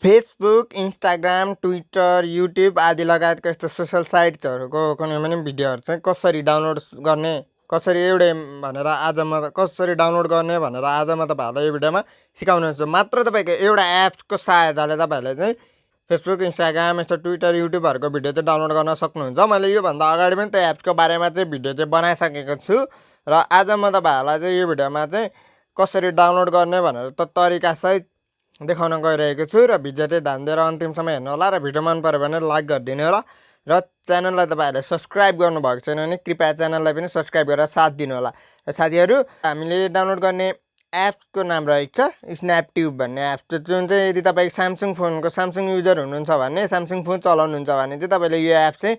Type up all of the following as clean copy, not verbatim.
Facebook, Instagram, Twitter, YouTube आदि लगायतका यस्तो सोसल साइट्सहरूको कुनै पनि भिडियोहरू चाहिँ कसरी डाउनलोड गर्ने, कसरी आज म कसरी डाउनलोड गर्ने भनेर आज म तपाईँहरूलाई यो भिडियोमा सिकाउनेछु। मात्र तपाईँको एउटा एप्सको सहायताले तपाईँहरूले चाहिँ फेसबुक, इन्स्टाग्राम, यस्तो ट्विटर, युट्युबहरूको भिडियो चाहिँ डाउनलोड गर्न सक्नुहुन्छ। मैले योभन्दा अगाडि पनि त्यो एप्सको बारेमा चाहिँ भिडियो चाहिँ बनाइसकेको छु र आज म तपाईँहरूलाई चाहिँ यो भिडियोमा चाहिँ कसरी डाउनलोड गर्ने भनेर तरिकासहित देखाउन गइरहेको छु र भिडियो चाहिँ ध्यान दिएर अन्तिमसम्म हेर्नु होला र भिडियो मन पऱ्यो भने लाइक गरिदिनु होला र च्यानललाई तपाईँहरूले सब्सक्राइब गर्नुभएको छैन भने कृपया च्यानललाई पनि सब्सक्राइब गरेर साथ दिनु होला। र साथीहरू, हामीले डाउनलोड गर्ने एप्सको नाम रहेको छ स्न्यापट्युब भन्ने एप्स, जुन चाहिँ यदि तपाईँ सामसङ युजर हुनुहुन्छ भने, सामसङ फोन चलाउनुहुन्छ भने चाहिँ तपाईँले यो एप चाहिँ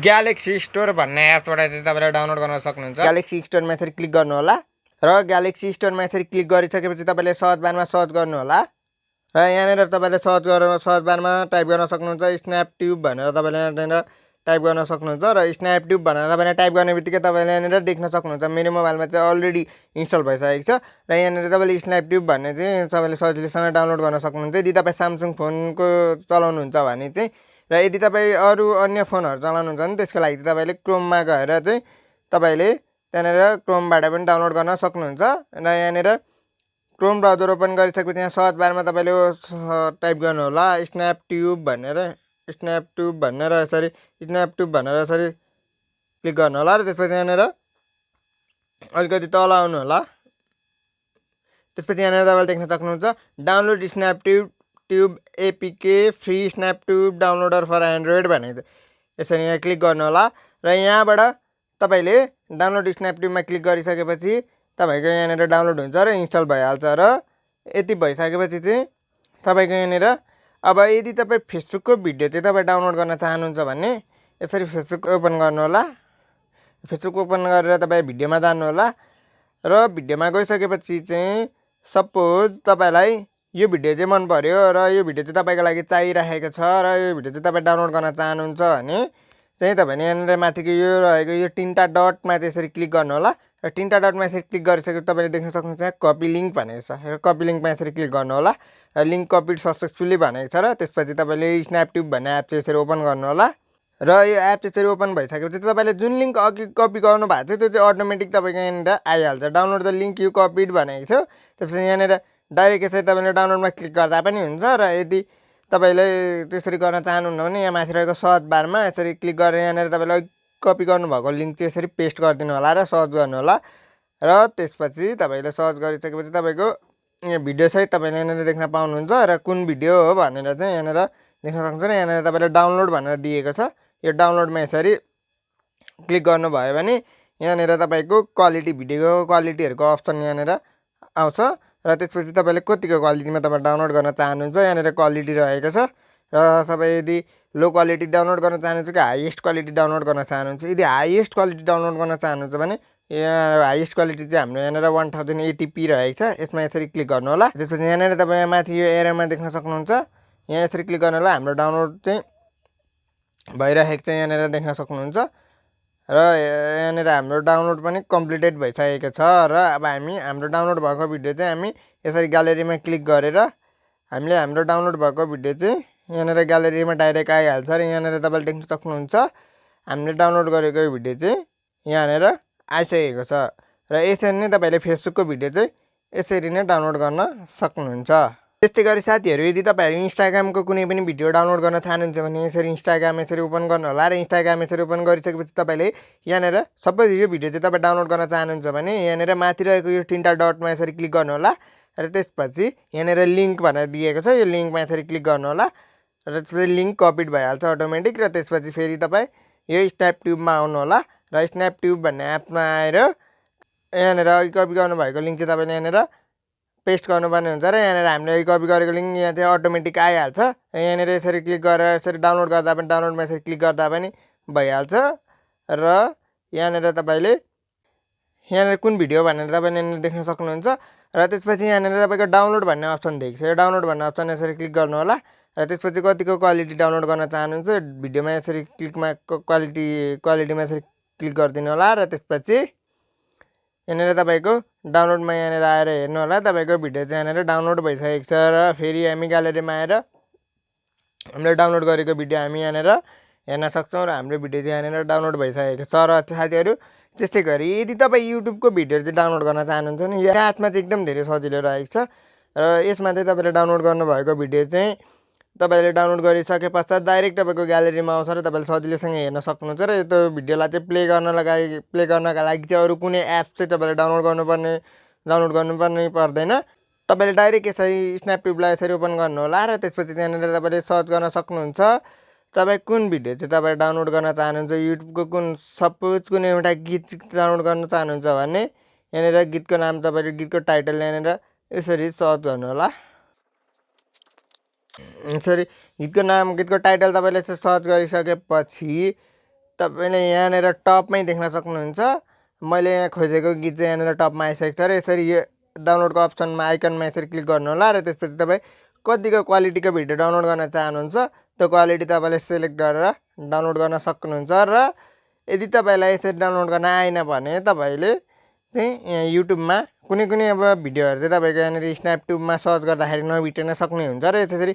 ग्यालेक्सी स्टोर भन्ने एपबाट चाहिँ तपाईँले डाउनलोड गर्न सक्नुहुन्छ। ग्यालेक्सी स्टोरमा यसरी क्लिक गर्नु होला र ग्यालेक्सी स्टोरमा यसरी क्लिक गरिसकेपछि तपाईँले सर्च बारमा सर्च गर्नु होला र यहाँनिर तपाईँले सर्च बारमा टाइप गर्न सक्नुहुन्छ स्न्यापट्युब भनेर तपाईँले यहाँनिर टाइप गर्न सक्नुहुन्छ र स्न्यापट्युब भनेर तपाईँले टाइप गर्ने बित्तिकै तपाईँले यहाँनिर देख्न सक्नुहुन्छ मेरो मोबाइलमा चाहिँ अलरेडी इन्स्टल भइसकेको छ र यहाँनिर तपाईँले स्न्यापट्युब भन्ने चाहिँ तपाईँले सजिलैसँग डाउनलोड गर्न सक्नुहुन्छ यदि तपाईँ सामसङ फोनको चलाउनुहुन्छ भने चाहिँ। र यदि तपाईँ अरू अन्य फोनहरू चलाउनुहुन्छ भने त्यसको लागि चाहिँ तपाईँले क्रोममा गएर चाहिँ तपाईँले त्यहाँनिर क्रोमबाट पनि डाउनलोड गर्न सक्नुहुन्छ र यहाँनिर क्रोम ब्राउजर ओपन गरिसकेपछि यहाँ सर्च बारमा तपाईँले टाइप गर्नु होला स्न्यापट्युब भनेर यसरी क्लिक गर्नु होला र त्यसपछि यहाँनिर अलिकति तल आउनु होला। त्यसपछि यहाँनिर तपाईँले देख्न सक्नुहुन्छ download Snaptube APK free Snaptube downloader for Android भनेको यसरी यहाँ क्लिक गर्नु होला र यहाँबाट तपाईँले डाउनलोड स्न्यापट्युबमा क्लिक गरिसकेपछि तपाईँको यहाँनिर डाउनलोड हुन्छ र इन्स्टल भइहाल्छ र यति भइसकेपछि चाहिँ तपाईँको यहाँनिर अब यदि तपाईँ फेसबुकको भिडियो चाहिँ तपाईँ डाउनलोड गर्न चाहनुहुन्छ भने यसरी फेसबुक ओपन गर्नु होला। फेसबुक ओपन गरेर तपाईँ भिडियोमा जानु होला र भिडियोमा गइसकेपछि चाहिँ सपोज तपाईँलाई यो भिडियो चाहिँ मन पर्यो र यो भिडियो चाहिँ तपाईँको लागि चाहिरहेको छ र यो भिडियो चाहिँ तपाईँ डाउनलोड गर्न चाहनुहुन्छ भने चाहिँ तपाईँले यहाँनिर माथिको यो रहेको यो तिनवटा डटमा त्यसरी क्लिक गर्नु होला र तिनवटा डटमा यसरी क्लिक गरिसकेपछि तपाईँले देख्न सक्नुहुन्छ कपी लिङ्क भनेको छ र कपी लिङ्कमा यसरी क्लिक गर्नु होला र लिङ्क कपिड सक्सेसफुली भनेको छ र त्यसपछि तपाईँले स्न्यापट्युब भन्ने एप चाहिँ यसरी ओपन गर्नु होला र यो एप त्यसरी ओपन भइसकेपछि तपाईँले जुन लिङ्क अघि कपी गर्नु भएको थियो त्यो चाहिँ अटोमेटिक तपाईँको यहाँनिर आइहाल्छ। Download the link you copied भनेको थियो। त्यसपछि यहाँनिर डाइरेक्ट यसरी तपाईँले डाउनलोडमा क्लिक गर्दा पनि हुन्छ र यदि तपाईँले त्यसरी गर्न चाहनुहुन्न भने यहाँ माथि रहेको सर्च बारमा यसरी क्लिक गरेर यहाँनिर तपाईँले कपी गर्नुभएको लिङ्क चाहिँ यसरी पेस्ट गरिदिनु होला र सर्च गर्नु होला र त्यसपछि तपाईँले सर्च गरिसकेपछि तपाईँको भिडियोसहित तपाईँले यहाँनिर देख्न पाउनुहुन्छ र कुन भिडियो हो भनेर चाहिँ यहाँनिर देख्न सक्नुहुन्छ र यहाँनिर तपाईँले डाउनलोड भनेर दिएको छ। यो डाउनलोडमा यसरी क्लिक गर्नुभयो भने यहाँनिर तपाईँको क्वालिटी भिडियोको क्वालिटीहरूको अप्सन यहाँनिर आउँछ र त्यसपछि तपाईँले कतिको क्वालिटीमा तपाईँ डाउनलोड गर्न चाहनुहुन्छ यहाँनिर क्वालिटी रहेको छ र तपाईँ यदि लो क्वालिटी डाउनलोड गर्न चाहनुहुन्छ कि हाइएस्ट क्वालिटी डाउनलोड गर्न चाहनुहुन्छ। यदि हाइएस्ट क्वालिटी डाउनलोड गर्न चाहनुहुन्छ भने यहाँ हाइएस्ट क्वालिटी चाहिँ हाम्रो यहाँनिर 1080p रहेको छ। यसमा यसरी क्लिक गर्नु होला। त्यसपछि यहाँनिर तपाईँ माथि यो एरोमा देख्न सक्नुहुन्छ यहाँ यसरी क्लिक गर्नु होला। हाम्रो डाउनलोड चाहिँ भइरहेको चाहिँ यहाँनिर देख्न सक्नुहुन्छ र यहाँनिर हाम्रो डाउनलोड पनि कम्प्लिटेड भइसकेको छ र अब हाम्रो डाउनलोड भएको भिडियो चाहिँ हामी यसरी ग्यालेरीमा क्लिक गरेर हामीले हाम्रो डाउनलोड भएको भिडियो चाहिँ यहाँनिर ग्यालेरीमा डाइरेक्ट आइहाल्छ र यहाँनिर तपाईँले देख्न सक्नुहुन्छ हामीले डाउनलोड गरेको भिडियो चाहिँ यहाँनिर आइसकेको छ र यसरी नै तपाईँले फेसबुकको भिडियो चाहिँ यसरी नै डाउनलोड गर्न सक्नुहुन्छ। त्यस्तै गरी साथीहरू, यदि तपाईँहरू इन्स्टाग्रामको कुनै पनि भिडियो डाउनलोड गर्न चाहनुहुन्छ भने यसरी इन्स्टाग्राम यसरी ओपन गर्नु होला र इन्स्टाग्राम यसरी ओपन गरिसकेपछि तपाईँले यहाँनिर सबै यो भिडियो चाहिँ तपाईँ डाउनलोड गर्न चाहनुहुन्छ भने यहाँनिर माथि रहेको यो तिनवटा डटमा यसरी क्लिक गर्नु होला र त्यसपछि यहाँनिर लिङ्क भनेर दिएको छ यो लिङ्कमा यसरी क्लिक गर्नु होला र त्यसपछि लिङ्क कपिड भइहाल्छ अटोमेटिक र त्यसपछि फेरि तपाईँ यो स्न्यापट्युबमा आउनु होला र स्न्यापट्युब भन्ने एपमा आएर यहाँनिर अघि कपी गर्नुभएको लिङ्क चाहिँ तपाईँले यहाँनिर पेस्ट गर्नुपर्ने हुन्छ र यहाँनिर हामीले कपी गरेको लिङ्क यहाँ चाहिँ अटोमेटिक आइहाल्छ। यहाँनिर यसरी क्लिक गरेर यसरी डाउनलोड गर्दा पनि डाउनलोडमा यसरी क्लिक गर्दा पनि भइहाल्छ र यहाँनिर तपाईँले यहाँनिर कुन भिडियो भनेर तपाईँले यहाँनिर देख्न सक्नुहुन्छ र त्यसपछि यहाँनिर तपाईँको डाउनलोड भन्ने अप्सन देख्छ। यो डाउनलोड भन्ने अप्सन यसरी क्लिक गर्नु होला र त्यसपछि कतिको क्वालिटी डाउनलोड गर्न चाहनुहुन्छ भिडियोमा यसरी क्वालिटीमा यसरी क्लिक गरिदिनु होला र त्यसपछि यहाँनिर तपाईँको डाउनलोडमा यहाँनिर आएर हेर्नु होला। तपाईँको भिडियो चाहिँ यहाँनिर डाउनलोड भइसकेको छ र फेरि हामी ग्यालेरीमा आएर हामीले डाउनलोड गरेको भिडियो हामी यहाँनिर हेर्न सक्छौँ र हाम्रो भिडियो चाहिँ यहाँनिर डाउनलोड भइसकेको छ र साथीहरू त्यस्तै गरी यदि तपाईँ युट्युबको भिडियोहरू चाहिँ डाउनलोड गर्न चाहनुहुन्छ भने यो एपमा चाहिँ एकदम धेरै सजिलो रहेको छ र यसमा चाहिँ तपाईँले डाउनलोड गर्नुभएको भिडियो चाहिँ तपाईँले डाउनलोड गरिसके पश्चात डाइरेक्ट तपाईँको ग्यालेरीमा आउँछ र तपाईँले सजिलोसँग हेर्न सक्नुहुन्छ र यो भिडियोलाई चाहिँ प्ले गर्नका लागि चाहिँ अरू कुनै एप चाहिँ तपाईँले डाउनलोड गर्नुपर्ने पर्दैन। तपाईँले डाइरेक्ट यसरी स्न्यापट्युबलाई यसरी ओपन गर्नुहोला र त्यसपछि त्यहाँनिर तपाईँले सर्च गर्न सक्नुहुन्छ तपाईँ कुन भिडियो चाहिँ तपाईँ डाउनलोड गर्न चाहनुहुन्छ। युट्युबको कुन सपोज कुनै एउटा गीत डाउनलोड गर्न चाहनुहुन्छ भने यहाँनिर गीतको नाम तपाईँले गीतको टाइटल यहाँनिर यसरी सर्च गर्नुहोला। यसरी गीतको टाइटल तपाईँले सर्च गरिसकेपछि तपाईँले यहाँनिर टपमै देख्न सक्नुहुन्छ। मैले यहाँ खोजेको गीत चाहिँ यहाँनिर टपमा आइसकेको छ र यसरी यो डाउनलोडको अप्सनमा आइकनमा यसरी क्लिक गर्नुहोला र त्यसपछि तपाईँ कतिको क्वालिटीको भिडियो डाउनलोड गर्न चाहनुहुन्छ त्यो क्वालिटी तपाईँले सेलेक्ट गरेर डाउनलोड गर्न सक्नुहुन्छ। र यदि तपाईँलाई यसरी डाउनलोड गर्न आएन भने तपाईँले चाहिँ यहाँ युट्युबमा कुनै अब भिडियोहरू चाहिँ तपाईँको यहाँनिर स्न्यापट्युबमा सर्च गर्दाखेरि नभेटिन सक्ने हुन्छ र त्यसरी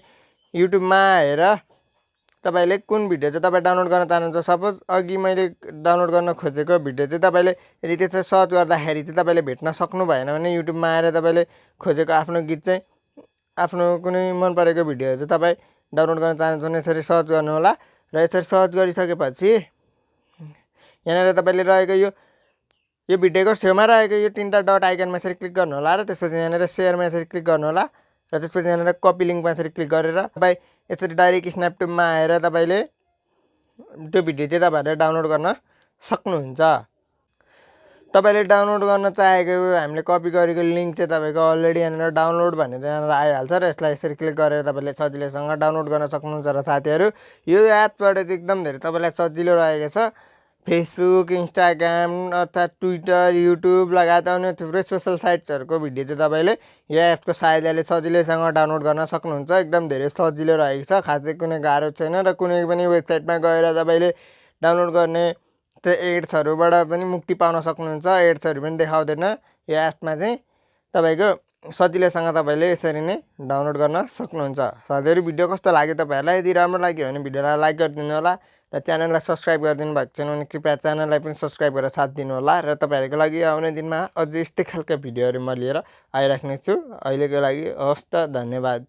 युट्युबमा आएर तपाईँले कुन भिडियो चाहिँ तपाईँ डाउनलोड गर्न चाहनुहुन्छ। सपोज अघि मैले डाउनलोड गर्न खोजेको भिडियो चाहिँ तपाईँले यदि त्यसरी सर्च गर्दाखेरि चाहिँ तपाईँले भेट्न सक्नु भएन भने युट्युबमा आएर तपाईँले खोजेको आफ्नो गीत चाहिँ आफ्नो कुनै मन परेको भिडियोहरू चाहिँ तपाईँ डाउनलोड गर्न चाहनुहुन्छ भने यसरी सर्च गर्नुहोला र यसरी सर्च गरिसकेपछि यहाँनिर तपाईँले रहेको यो भिडियोको छेउमा रहेको यो 3टा डट आइकनमा यसरी क्लिक गर्नुहोला र त्यसपछि यहाँनिर सेयरमा यसरी क्लिक गर्नुहोला र त्यसपछि यहाँनिर कपी लिङ्कमा यसरी क्लिक गरेर तपाईँ यसरी डाइरेक्ट स्न्यापट्युबमा आएर तपाईँले त्यो भिडियो चाहिँ तपाईँहरूले डाउनलोड गर्न सक्नुहुन्छ। तपाईँले डाउनलोड गर्न चाहेको हामीले कपी गरेको लिङ्क चाहिँ तपाईँको अलरेडी यहाँनिर डाउनलोड भनेर यहाँनिर आइहाल्छ र यसलाई यसरी क्लिक गरेर तपाईँले सजिलैसँग डाउनलोड गर्न सक्नुहुन्छ। र साथीहरू यो एपबाट चाहिँ एकदम धेरै तपाईँलाई सजिलो रहेको छ। फेसबुक, इन्स्टाग्राम अर्थात् ट्विटर, युट्युब लगायत अन्य थुप्रै सोसल साइट्सहरूको भिडियो चाहिँ तपाईँले यो एपको सहायताले सजिलैसँग डाउनलोड गर्न सक्नुहुन्छ। एकदम धेरै सजिलो रहेको छ, खासै कुनै गाह्रो छैन र कुनै पनि वेबसाइटमा गएर तपाईँले डाउनलोड गर्ने त्यो एड्सहरूबाट पनि मुक्ति पाउन सक्नुहुन्छ। एड्सहरू पनि देखाउँदैन यो एपमा चाहिँ तपाईँको सजिलैसँग तपाईँले यसरी नै डाउनलोड गर्न सक्नुहुन्छ। साथीहरू भिडियो कस्तो लाग्यो तपाईँहरूलाई? यदि राम्रो लाग्यो भने भिडियोलाई लाइक गरिदिनु होला र च्यानललाई सब्सक्राइब गरिदिनु भएको छैन भने कृपया च्यानललाई पनि सब्सक्राइब गरेर साथ दिनु होला र तपाईँहरूको लागि आउने दिनमा अझै यस्तै खालका भिडियोहरू म लिएर आइराख्नेछु। अहिलेको लागि हवस् त, धन्यवाद।